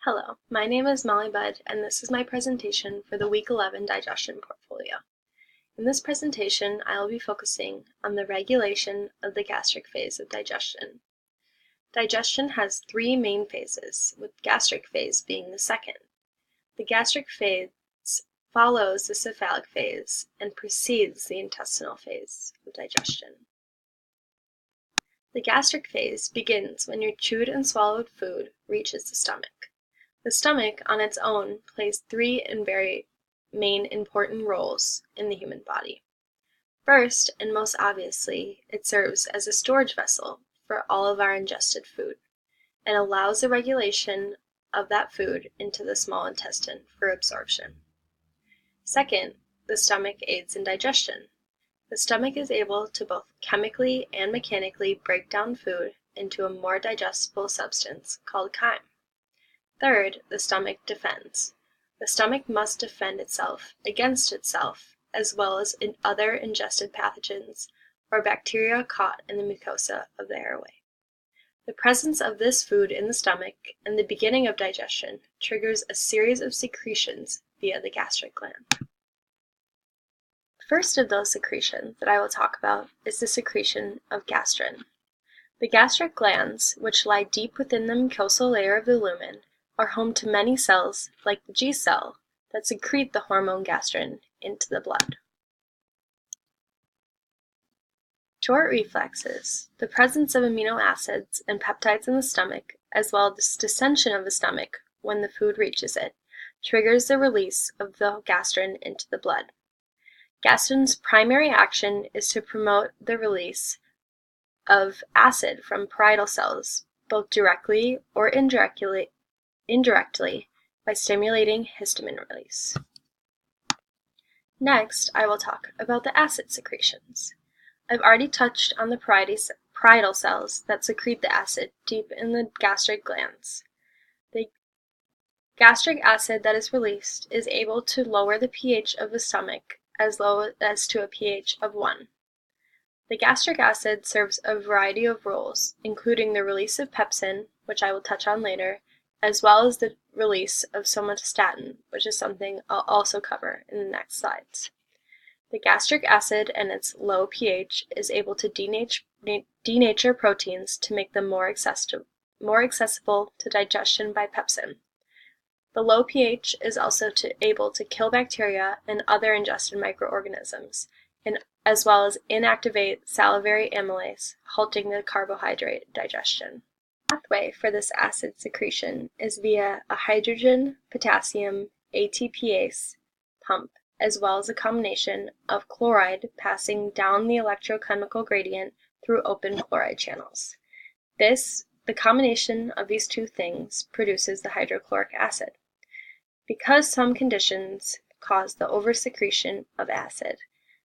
Hello, my name is Molly Budd, and this is my presentation for the Week 11 Digestion Portfolio. In this presentation, I will be focusing on the regulation of the gastric phase of digestion. Digestion has three main phases, with gastric phase being the second. The gastric phase follows the cephalic phase and precedes the intestinal phase of digestion. The gastric phase begins when your chewed and swallowed food reaches the stomach. The stomach, on its own, plays three very main important roles in the human body. First, and most obviously, it serves as a storage vessel for all of our ingested food, and allows the regulation of that food into the small intestine for absorption. Second, the stomach aids in digestion. The stomach is able to both chemically and mechanically break down food into a more digestible substance called chyme. Third, the stomach defends. The stomach must defend itself against itself, as well as in other ingested pathogens or bacteria caught in the mucosa of the airway. The presence of this food in the stomach and the beginning of digestion triggers a series of secretions via the gastric gland. The first of those secretions that I will talk about is the secretion of gastrin. The gastric glands, which lie deep within the mucosal layer of the lumen, are home to many cells, like the G cell, that secrete the hormone gastrin into the blood. Short reflexes, the presence of amino acids and peptides in the stomach, as well as distension of the stomach when the food reaches it, triggers the release of the gastrin into the blood. Gastrin's primary action is to promote the release of acid from parietal cells, both directly or indirectly by stimulating histamine release. Next, I will talk about the acid secretions. I've already touched on the parietal cells that secrete the acid deep in the gastric glands. The gastric acid that is released is able to lower the pH of the stomach as low as to a pH of 1. The gastric acid serves a variety of roles, including the release of pepsin, which I will touch on later, as well as the release of somatostatin, which is something I'll also cover in the next slides. The gastric acid and its low pH is able to denature proteins to make them more accessible to digestion by pepsin. The low pH is also able to kill bacteria and other ingested microorganisms, as well as inactivate salivary amylase, halting the carbohydrate digestion. The pathway for this acid secretion is via a hydrogen-potassium ATPase pump, as well as a combination of chloride passing down the electrochemical gradient through open chloride channels. The combination of these two things produces the hydrochloric acid. Because some conditions cause the oversecretion of acid,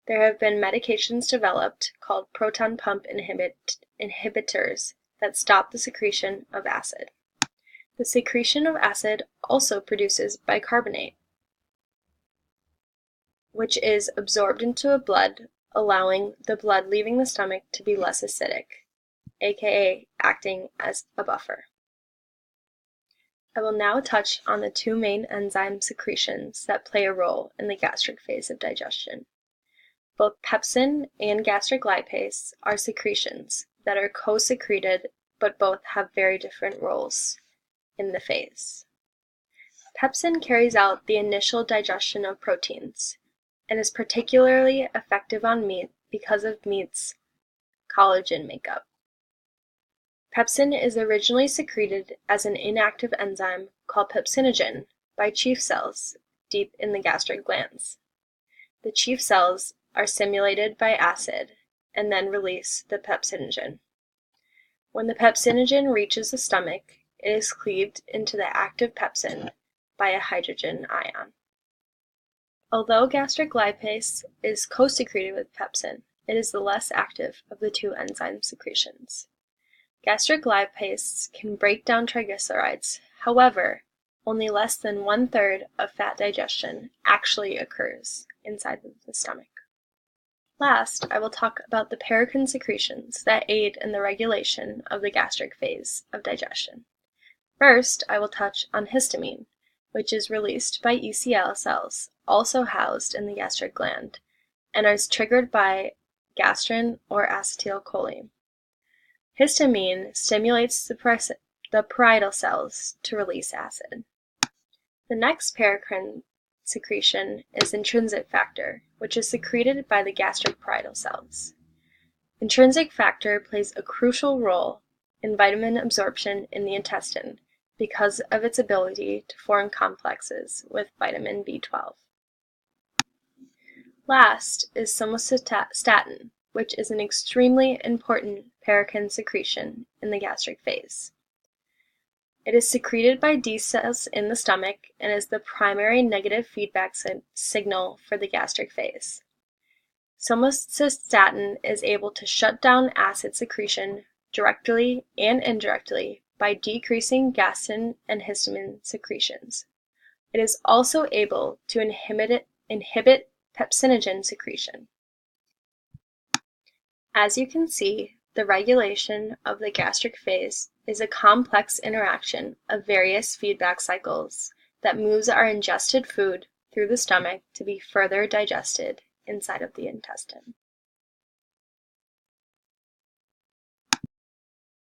there have been medications developed called proton pump inhibitors that stop the secretion of acid. The secretion of acid also produces bicarbonate, which is absorbed into the blood, allowing the blood leaving the stomach to be less acidic, aka acting as a buffer. I will now touch on the two main enzyme secretions that play a role in the gastric phase of digestion. Both pepsin and gastric lipase are secretions that are co-secreted, but both have very different roles in the phase. Pepsin carries out the initial digestion of proteins and is particularly effective on meat because of meat's collagen makeup. Pepsin is originally secreted as an inactive enzyme called pepsinogen by chief cells deep in the gastric glands. The chief cells are stimulated by acid and then release the pepsinogen. When the pepsinogen reaches the stomach, it is cleaved into the active pepsin by a hydrogen ion. Although gastric lipase is co-secreted with pepsin, it is the less active of the two enzyme secretions. Gastric lipase can break down triglycerides, however, only less than 1/3 of fat digestion actually occurs inside the stomach. Last, I will talk about the paracrine secretions that aid in the regulation of the gastric phase of digestion. First, I will touch on histamine, which is released by ECL cells, also housed in the gastric gland, and is triggered by gastrin or acetylcholine. Histamine stimulates the parietal cells to release acid. The next paracrine secretion is intrinsic factor, which is secreted by the gastric parietal cells. Intrinsic factor plays a crucial role in vitamin absorption in the intestine because of its ability to form complexes with vitamin B12. Last is somatostatin, which is an extremely important paracrine secretion in the gastric phase. It is secreted by D cells in the stomach and is the primary negative feedback signal for the gastric phase. Somatostatin is able to shut down acid secretion directly and indirectly by decreasing gastrin and histamine secretions. It is also able to inhibit pepsinogen secretion. As you can see, the regulation of the gastric phase is a complex interaction of various feedback cycles that moves our ingested food through the stomach to be further digested inside of the intestine.